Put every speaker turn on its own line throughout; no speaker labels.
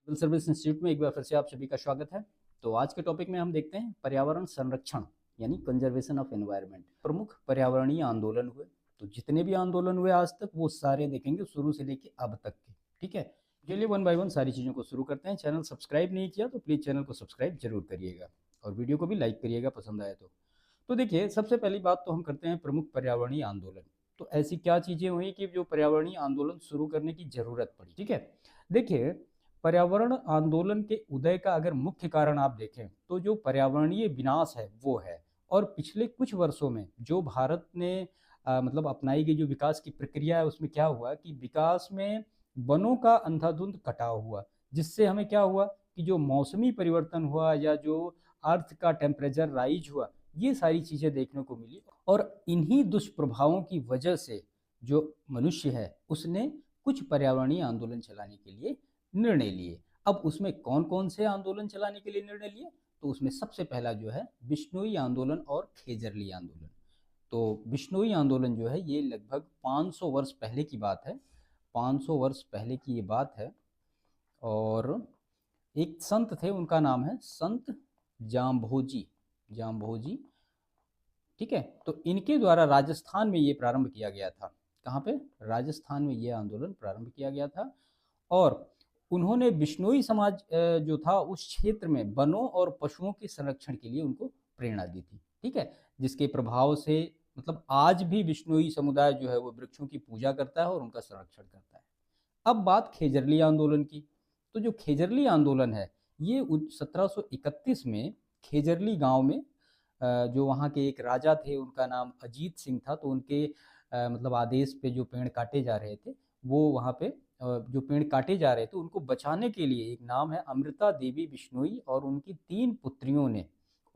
Civil service institute में एक बार फिर से आप सभी का स्वागत है। तो आज के टॉपिक में हम देखते हैं पर्यावरण संरक्षण यानी कंजर्वेशन ऑफ एनवायरनमेंट। प्रमुख पर्यावरणीय आंदोलन हुए, तो जितने भी आंदोलन हुए आज तक वो सारे देखेंगे शुरू से लेके अब तक के। ठीक है, चलिए वन बाय वन सारी चीज़ों को शुरू करते हैं। चैनल सब्सक्राइब नहीं किया तो प्लीज़ चैनल को सब्सक्राइब जरूर करिएगा और वीडियो को भी लाइक करिएगा पसंद आए तो देखिए, सबसे पहली बात तो हम करते हैं प्रमुख पर्यावरणीय आंदोलन। तो ऐसी क्या चीज़ें हुई कि जो पर्यावरणीय आंदोलन शुरू करने की जरूरत पड़ी। ठीक है, देखिए पर्यावरण आंदोलन के उदय का अगर मुख्य कारण आप देखें तो जो पर्यावरणीय विनाश है वो है। और पिछले कुछ वर्षों में जो भारत ने मतलब अपनाई गई जो विकास की प्रक्रिया है उसमें क्या हुआ कि विकास में वनों का अंधाधुंध कटाव हुआ, जिससे हमें क्या हुआ कि जो मौसमी परिवर्तन हुआ या जो अर्थ का टेम्परेचर राइज हुआ, ये सारी चीज़ें देखने को मिली। और इन्हीं दुष्प्रभावों की वजह से जो मनुष्य है उसने कुछ पर्यावरणीय आंदोलन चलाने के लिए निर्णय लिए। अब उसमें कौन कौन से आंदोलन चलाने के लिए निर्णय लिए, तो उसमें सबसे पहला जो है बिश्नोई आंदोलन और खेजरली आंदोलन। तो बिश्नोई आंदोलन जो है ये लगभग 500 वर्ष पहले की बात है। 500 वर्ष पहले की ये बात है। और एक संत थे, उनका नाम है संत जाम्भोजी। जाम्भोजी, ठीक है। तो इनके द्वारा राजस्थान में ये प्रारंभ किया गया था। कहाँ पे? राजस्थान में ये आंदोलन प्रारंभ किया गया था। और उन्होंने बिश्नोई समाज जो था उस क्षेत्र में वनों और पशुओं के संरक्षण के लिए उनको प्रेरणा दी थी। ठीक है, जिसके प्रभाव से मतलब आज भी बिश्नोई समुदाय जो है वो वृक्षों की पूजा करता है और उनका संरक्षण करता है। अब बात खेजरली आंदोलन की। तो जो खेजरली आंदोलन है ये 1731 में खेजरली गांव में जो वहाँ के एक राजा थे, उनका नाम अजीत सिंह था। तो उनके मतलब आदेश पे जो पेड़ काटे जा रहे थे वो वहाँ पे जो पेड़ काटे जा रहे थे उनको बचाने के लिए, एक नाम है अमृता देवी बिश्नोई, और उनकी 3 पुत्रियों ने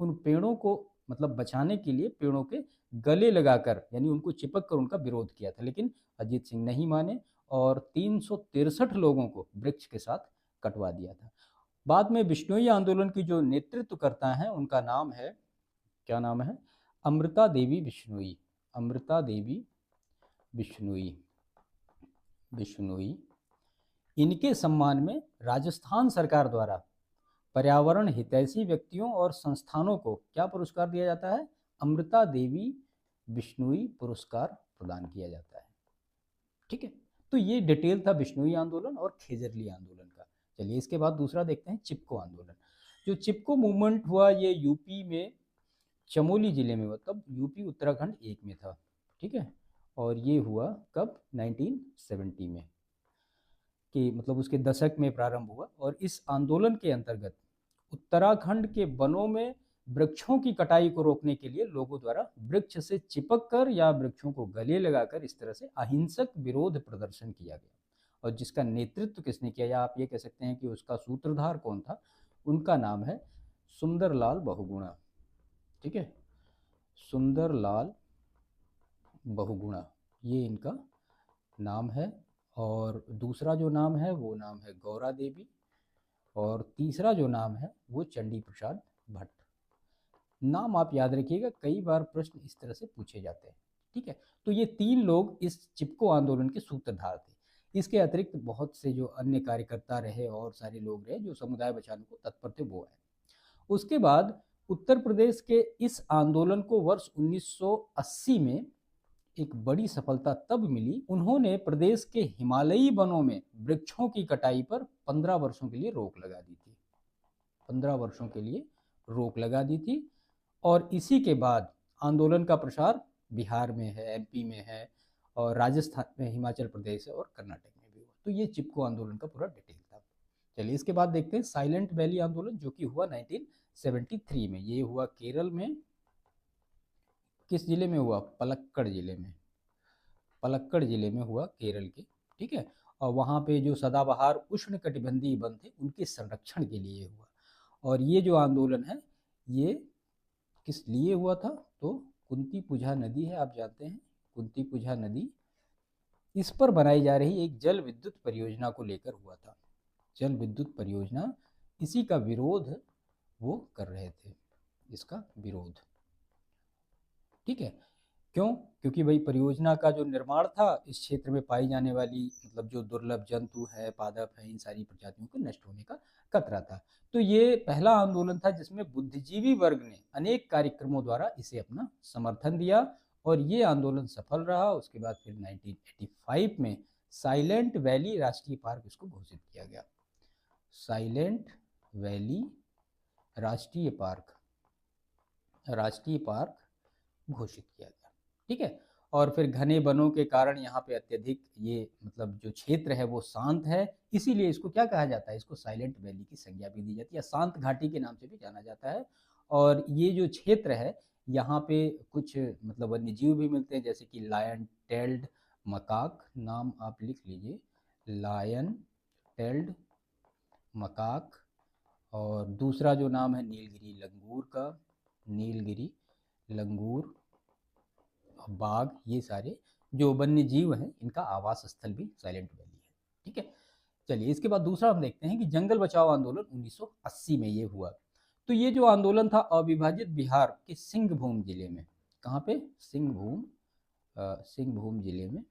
उन पेड़ों को मतलब बचाने के लिए पेड़ों के गले लगाकर यानी उनको चिपक कर उनका विरोध किया था। लेकिन अजीत सिंह नहीं माने और 363 लोगों को वृक्ष के साथ कटवा दिया था। बाद में बिश्नोई आंदोलन की जो नेतृत्व करता है उनका नाम है, क्या नाम है? अमृता देवी बिश्नोई। अमृता देवी बिश्नोई। बिश्नोई, इनके सम्मान में राजस्थान सरकार द्वारा पर्यावरण हितैषी व्यक्तियों और संस्थानों को क्या पुरस्कार दिया जाता है? अमृता देवी बिश्नोई पुरस्कार प्रदान किया जाता है। ठीक है, तो ये डिटेल था बिश्नोई आंदोलन और खेजरली आंदोलन का। चलिए इसके बाद दूसरा देखते हैं चिपको आंदोलन। जो चिपको मूवमेंट हुआ ये यूपी में चमोली जिले में, मतलब यूपी उत्तराखंड एक में था। ठीक है, और ये हुआ कब? 1970 में, कि मतलब उसके दशक में प्रारंभ हुआ। और इस आंदोलन के अंतर्गत उत्तराखंड के वनों में वृक्षों की कटाई को रोकने के लिए लोगों द्वारा वृक्ष से चिपक कर या वृक्षों को गले लगाकर इस तरह से अहिंसक विरोध प्रदर्शन किया गया। और जिसका नेतृत्व किसने किया, या आप ये कह सकते हैं कि उसका सूत्रधार कौन था, उनका नाम है सुंदरलाल बहुगुणा। ठीक है, सुंदरलाल बहुगुणा, ये इनका नाम है। और दूसरा जो नाम है वो नाम है गौरा देवी, और तीसरा जो नाम है वो चंडी प्रसाद भट्ट। नाम आप याद रखिएगा, कई बार प्रश्न इस तरह से पूछे जाते हैं। ठीक है, तो ये 3 लोग इस चिपको आंदोलन के सूत्रधार थे। इसके अतिरिक्त बहुत से जो अन्य कार्यकर्ता रहे और सारे लोग रहे जो समुदाय बचाने को तत्पर थे वो है। उसके बाद उत्तर प्रदेश के इस आंदोलन को वर्ष 1980 में एक बड़ी सफलता तब मिली, उन्होंने प्रदेश के हिमालयी वनों में वृक्षों की कटाई पर 15 वर्षों के लिए रोक लगा दी थी। 15 वर्षों के लिए रोक लगा दी थी। और इसी के बाद आंदोलन का प्रसार बिहार में है, एमपी में है, और राजस्थान में, हिमाचल प्रदेश है और कर्नाटक में भी हुआ। तो ये चिपको आंदोलन का पूरा डिटेल था। चलिए इसके बाद देखते हैं साइलेंट वैली आंदोलन, जो कि हुआ 1973 में। ये हुआ केरल में, किस जिले में हुआ? पलक्कड़ जिले में। पलक्कड़ जिले में हुआ, केरल के। ठीक है, और वहाँ पे जो सदाबहार उष्ण कटिबंधीय वन थे उनके संरक्षण के लिए हुआ। और ये जो आंदोलन है ये किस लिए हुआ था? तो कुंती पुझा नदी है, आप जानते हैं कुंती पुझा नदी, इस पर बनाई जा रही एक जल विद्युत परियोजना को लेकर हुआ था। जल विद्युत परियोजना, इसी का विरोध वो कर रहे थे, इसका विरोध। ठीक है, क्यों? क्योंकि भाई परियोजना का जो निर्माण था इस क्षेत्र में पाई जाने वाली मतलब जो दुर्लभ जंतु है, पादप है, इन सारी प्रजातियों के नष्ट होने का खतरा था। तो ये पहला आंदोलन था जिसमें बुद्धिजीवी वर्ग ने अनेक कार्यक्रमों द्वारा इसे अपना समर्थन दिया और ये आंदोलन सफल रहा। उसके बाद फिर 1985 में साइलेंट वैली राष्ट्रीय पार्क इसको घोषित किया गया। साइलेंट वैली राष्ट्रीय पार्क घोषित किया गया। ठीक है। और फिर घने वनों के कारण यहाँ पे अत्यधिक ये मतलब जो क्षेत्र है वो शांत है, इसीलिए इसको क्या कहा जाता है, इसको साइलेंट वैली की संज्ञा भी दी जाती है, शांत घाटी के नाम से भी जाना जाता है। और ये जो क्षेत्र है यहाँ पे कुछ मतलब वन्य जीव भी मिलते हैं, जैसे कि लायन टेल्ड मकाक, नाम आप लिख लीजिए, लायन टेल्ड मकाक। और दूसरा जो नाम है नीलगिरी लंगूर का, नीलगिरी लंगूर, बाघ, ये सारे जो वन्य जीव हैं इनका आवास स्थल भी साइलेंट वैली है। ठीक है। चलिए इसके बाद दूसरा हम देखते हैं कि जंगल बचाओ आंदोलन 1980 में ये हुआ। तो ये जो आंदोलन था अविभाजित बिहार के सिंहभूम जिले में, कहाँ पे, सिंहभूम जिले में,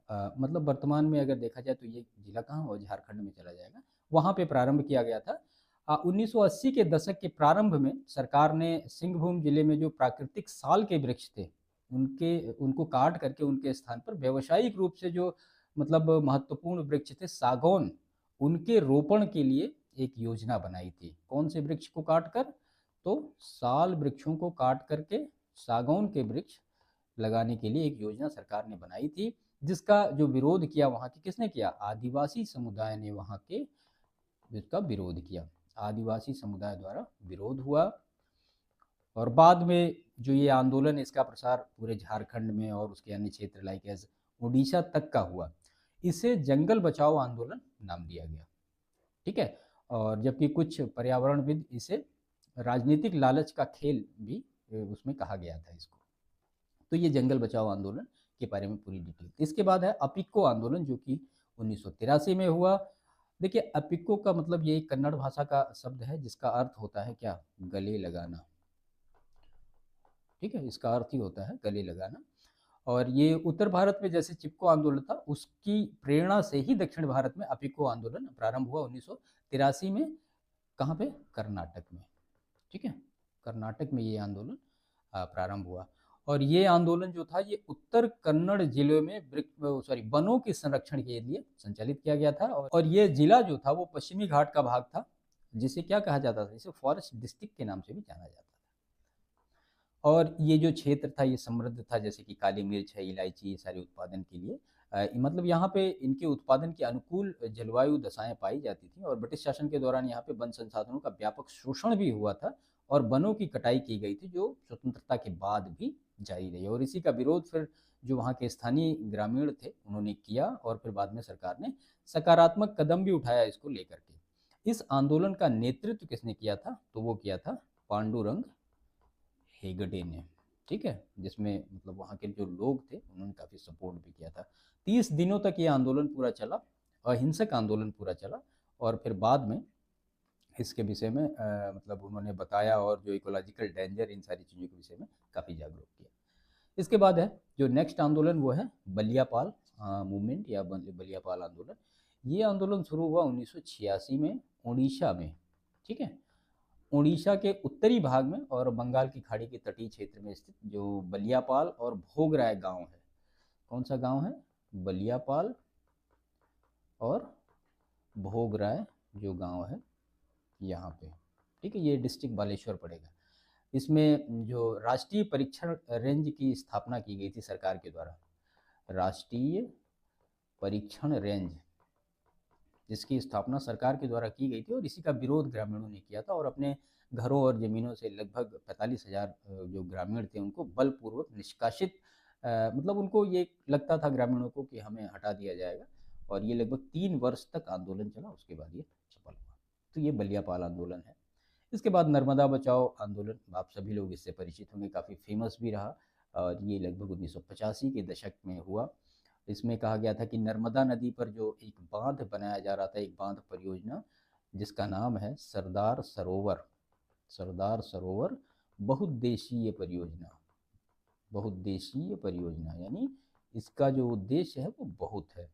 मतलब वर्तमान में अगर देखा जाए तो ये जिला कहाँ हो, झारखंड में चला जाएगा, वहाँ पे प्रारंभ किया गया था। 1980 के दशक के प्रारंभ में सरकार ने सिंहभूम जिले में जो प्राकृतिक साल के वृक्ष थे उनको काट करके उनके स्थान पर व्यावसायिक रूप से जो मतलब महत्वपूर्ण वृक्ष थे सागौन, उनके रोपण के लिए एक योजना बनाई थी। कौन से वृक्ष को काट कर, तो साल वृक्षों को काट करके सागौन के वृक्ष लगाने के लिए एक योजना सरकार ने बनाई थी, जिसका जो विरोध किया वहाँ के किसने किया, आदिवासी समुदाय ने वहाँ के जिसका विरोध किया, आदिवासी समुदाय द्वारा विरोध हुआ। और बाद में जो ये आंदोलन, इसका प्रसार पूरे झारखंड में और उसके अन्य क्षेत्र लाइक एज उड़ीसा तक का हुआ। इसे जंगल बचाओ आंदोलन नाम दिया गया। ठीक है। और जबकि कुछ पर्यावरणविद इसे राजनीतिक लालच का खेल भी उसमें कहा गया था इसको। तो ये जंगल बचाओ आंदोलन के बारे में पूरी डिटेल। इसके बाद है अपिको आंदोलन जो कि 1983 में हुआ। देखिए अपिको का मतलब ये कन्नड़ भाषा का शब्द है जिसका अर्थ होता है क्या, गले लगाना। ठीक है, इसका अर्थ ही होता है गले लगाना। और ये उत्तर भारत में जैसे चिपको आंदोलन था उसकी प्रेरणा से ही दक्षिण भारत में अपिको आंदोलन प्रारंभ हुआ 1983 में। कहाँ पे, कर्नाटक में। ठीक है, कर्नाटक में ये आंदोलन प्रारंभ हुआ। और ये आंदोलन जो था ये उत्तर कन्नड़ जिले में वनों के संरक्षण के लिए संचालित किया गया था। और ये जिला जो था वो पश्चिमी घाट का भाग था, जिसे क्या कहा जाता था, इसे फॉरेस्ट डिस्ट्रिक्ट के नाम से भी जाना जाता था। और ये जो क्षेत्र था ये समृद्ध था, जैसे कि काली मिर्च है, इलायची, ये सारे उत्पादन के लिए मतलब यहाँ पे इनके उत्पादन की अनुकूल जलवायु दशाएं पाई जाती थी। और ब्रिटिश शासन के दौरान यहाँ पे वन संसाधनों का व्यापक शोषण भी हुआ था और वनों की कटाई की गई थी जो स्वतंत्रता के बाद भी जारी रही। और इसी का विरोध फिर जो वहाँ के स्थानीय ग्रामीण थे उन्होंने किया और फिर बाद में सरकार ने सकारात्मक कदम भी उठाया इसको लेकर के। इस आंदोलन का नेतृत्व किसने किया था, तो वो किया था पांडुरंग हेगड़े ने। ठीक है, जिसमें मतलब वहाँ के जो लोग थे उन्होंने काफ़ी सपोर्ट भी किया था। 30 दिनों तक ये आंदोलन पूरा चला, अहिंसक आंदोलन पूरा चला। और फिर बाद में इसके विषय में मतलब उन्होंने बताया और जो इकोलॉजिकल डेंजर, इन सारी चीज़ों के विषय में काफ़ी जागरूक किया। इसके बाद है जो नेक्स्ट आंदोलन वो है बलियापाल मूवमेंट या बलियापाल आंदोलन। ये आंदोलन शुरू हुआ 1986 में उड़ीसा में। ठीक है, उड़ीसा के उत्तरी भाग में और बंगाल की खाड़ी के तटीय क्षेत्र में स्थित जो बलियापाल और भोगराय गांव है। कौन सा गांव है, बलियापाल और भोगराय जो गांव है यहाँ पे। ठीक है, ये डिस्ट्रिक्ट बालेश्वर पड़ेगा। इसमें जो राष्ट्रीय परीक्षण रेंज की स्थापना की गई थी सरकार के द्वारा, राष्ट्रीय परीक्षण रेंज जिसकी स्थापना सरकार के द्वारा की गई थी और इसी का विरोध ग्रामीणों ने किया था। और अपने घरों और ज़मीनों से लगभग 45,000 जो ग्रामीण थे उनको बलपूर्वक निष्कासित मतलब उनको ये लगता था ग्रामीणों को कि हमें हटा दिया जाएगा। और ये लगभग 3 वर्ष तक आंदोलन चला, उसके बाद ये सफल हुआ। तो ये बलियापाल आंदोलन है। इसके बाद नर्मदा बचाओ आंदोलन, आप सभी लोग इससे परिचित होंगे, काफ़ी फेमस भी रहा। और ये लगभग 1985 के दशक में हुआ। इसमें कहा गया था कि नर्मदा नदी पर जो एक बांध बनाया जा रहा था, एक बांध परियोजना जिसका नाम है सरदार सरोवर, सरदार सरोवर बहुउद्देशीय परियोजना। बहुउद्देशीय परियोजना यानी इसका जो उद्देश्य है वो बहुत है,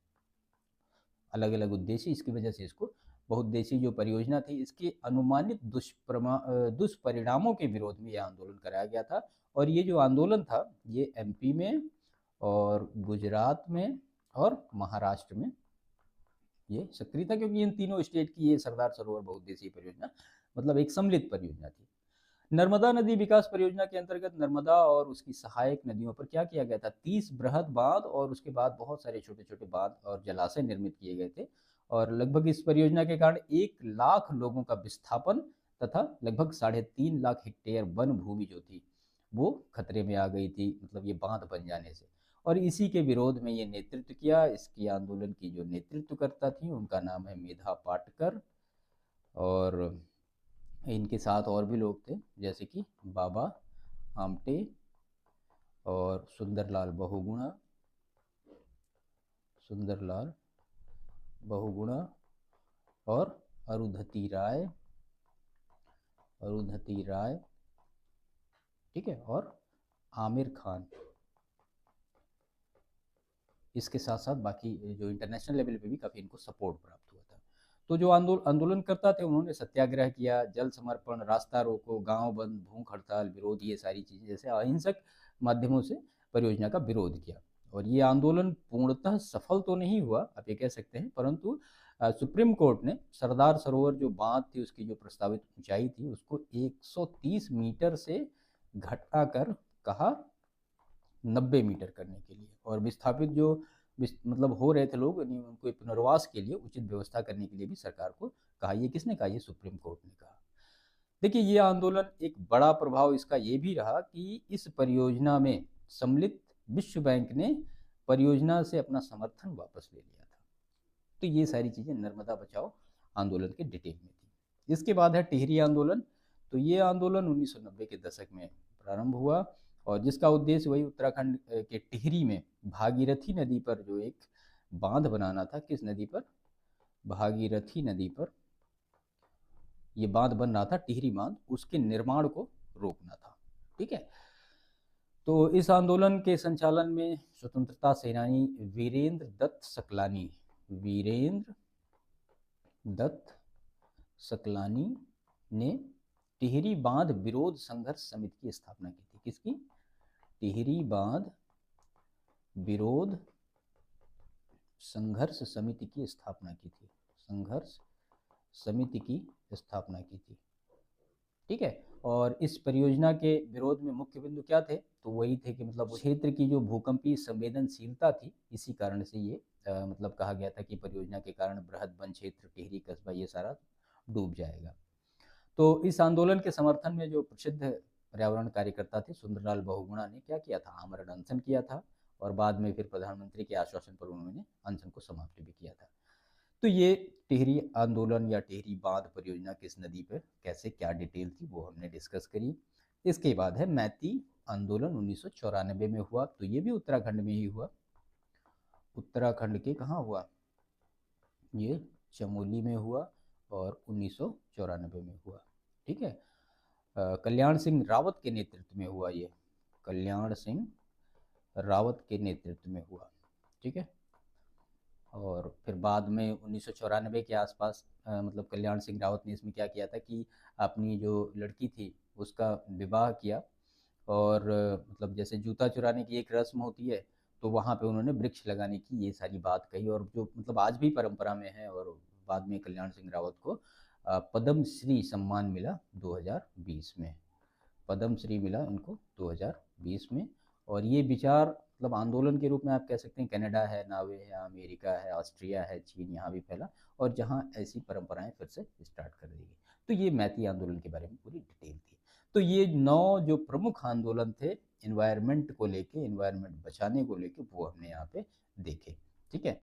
अलग अलग उद्देश्य, इसकी वजह से इसको बहुउद्देशीय जो परियोजना थी, इसके अनुमानित दुष्परिणामों के विरोध में यह आंदोलन कराया गया था। और ये जो आंदोलन था ये एमपी में और गुजरात में और महाराष्ट्र में ये सक्रिय था, क्योंकि इन तीनों स्टेट की ये सरदार सरोवर बहुउद्देशीय परियोजना मतलब एक सम्मिलित परियोजना थी। नर्मदा नदी विकास परियोजना के अंतर्गत नर्मदा और उसकी सहायक नदियों पर क्या किया गया था, 30 बृहद बांध और उसके बाद बहुत सारे छोटे छोटे बांध और जलाशय निर्मित किए गए थे। और लगभग इस परियोजना के कारण 1 लाख लोगों का विस्थापन तथा लगभग 3.5 लाख हेक्टेयर वन भूमि जो थी वो खतरे में आ गई थी, मतलब ये बांध बन जाने से। और इसी के विरोध में ये नेतृत्व किया, इसकी आंदोलन की जो नेतृत्वकर्ता थी उनका नाम है मेधा पाटकर। और इनके साथ और भी लोग थे, जैसे कि बाबा आमटे और सुंदरलाल बहुगुणा और अरुंधति राय, ठीक है, और आमिर खान। इसके साथ साथ बाकी जो इंटरनेशनल लेवल पे भी काफ़ी इनको सपोर्ट प्राप्त हुआ था। तो जो आंदोलनकर्ता थे उन्होंने सत्याग्रह किया, जल समर्पण, रास्ता रोको, गांव बंद, भूख हड़ताल, विरोध, ये सारी चीज़ें जैसे अहिंसक माध्यमों से परियोजना का विरोध किया। और ये आंदोलन पूर्णतः सफल तो नहीं हुआ, आप ये कह सकते हैं, परंतु सुप्रीम कोर्ट ने सरदार सरोवर जो बांध थी उसकी जो प्रस्तावित ऊंचाई थी उसको 130 मीटर से घटाकर कहा 90 मीटर करने के लिए, और विस्थापित जो मतलब हो रहे थे लोग उनको पुनर्वास के लिए उचित व्यवस्था करने के लिए भी सरकार को कहा। ये किसने कहा? ये सुप्रीम कोर्ट ने कहा। देखिए, ये आंदोलन एक बड़ा प्रभाव इसका ये भी रहा कि इस परियोजना में सम्मिलित विश्व बैंक ने परियोजना से अपना समर्थन वापस ले लिया था। तो ये सारी चीजें नर्मदा बचाओ आंदोलन के डिटेल में थी। इसके बाद है टिहरी आंदोलन। तो ये आंदोलन 1990 के दशक में प्रारंभ हुआ और जिसका उद्देश्य वही उत्तराखंड के टिहरी में भागीरथी नदी पर जो एक बांध बनाना था। किस नदी पर? भागीरथी नदी पर ये बांध बन रहा था, टिहरी बांध, उसके निर्माण को रोकना था। ठीक है, तो इस आंदोलन के संचालन में स्वतंत्रता सेनानी वीरेंद्र दत्त सकलानी ने टिहरी बांध विरोध संघर्ष समिति की स्थापना की थी। किसकी? टिहरी बांध विरोध संघर्ष समिति की स्थापना की थी। संघर्ष समिति की स्थापना की थी। ठीक है, और इस परियोजना के विरोध में मुख्य बिंदु क्या थे? तो वही थे कि मतलब क्षेत्र की जो भूकंपीय संवेदनशीलता थी, इसी कारण से ये मतलब कहा गया था कि परियोजना के कारण बृहद वन क्षेत्र, टिहरी कस्बा, ये सारा डूब जाएगा। तो इस आंदोलन के समर्थन में जो प्रसिद्ध पर्यावरण कार्यकर्ता थे सुंदरलाल बहुगुणा ने क्या किया था? आमरण अनशन किया था और बाद में फिर प्रधानमंत्री के आश्वासन पर उन्होंने अनशन को समाप्त भी किया था। तो ये टिहरी आंदोलन या टिहरी बांध परियोजना किस नदी पर कैसे क्या डिटेल थी वो हमने डिस्कस करी। इसके बाद है मैती आंदोलन 1994 में हुआ। तो ये भी उत्तराखंड में ही हुआ। उत्तराखंड के कहाँ हुआ? ये चमोली में हुआ और 1994 में हुआ। ठीक है, कल्याण सिंह रावत के नेतृत्व में हुआ। ये कल्याण सिंह रावत के नेतृत्व में हुआ। ठीक है, और फिर बाद में 1994 के आसपास मतलब कल्याण सिंह रावत ने इसमें क्या किया था कि अपनी जो लड़की थी उसका विवाह किया और मतलब जैसे जूता चुराने की एक रस्म होती है तो वहाँ पे उन्होंने वृक्ष लगाने की ये सारी बात कही, और जो मतलब आज भी परंपरा में है। और बाद में कल्याण सिंह रावत को पद्म श्री सम्मान मिला 2020 में। पद्म श्री मिला उनको 2020 में। और ये विचार मतलब आंदोलन के रूप में आप कह सकते हैं कनाडा है, नॉर्वे है, अमेरिका है, ऑस्ट्रिया है, चीन, यहाँ भी फैला और जहाँ ऐसी परंपराएं फिर से स्टार्ट कर दी गई। तो ये मैती आंदोलन के बारे में पूरी डिटेल थी। तो ये 9 जो प्रमुख आंदोलन थे एनवायरनमेंट को लेके, एनवायरनमेंट बचाने को लेके, वो हमने यहाँ पे देखे। ठीक है।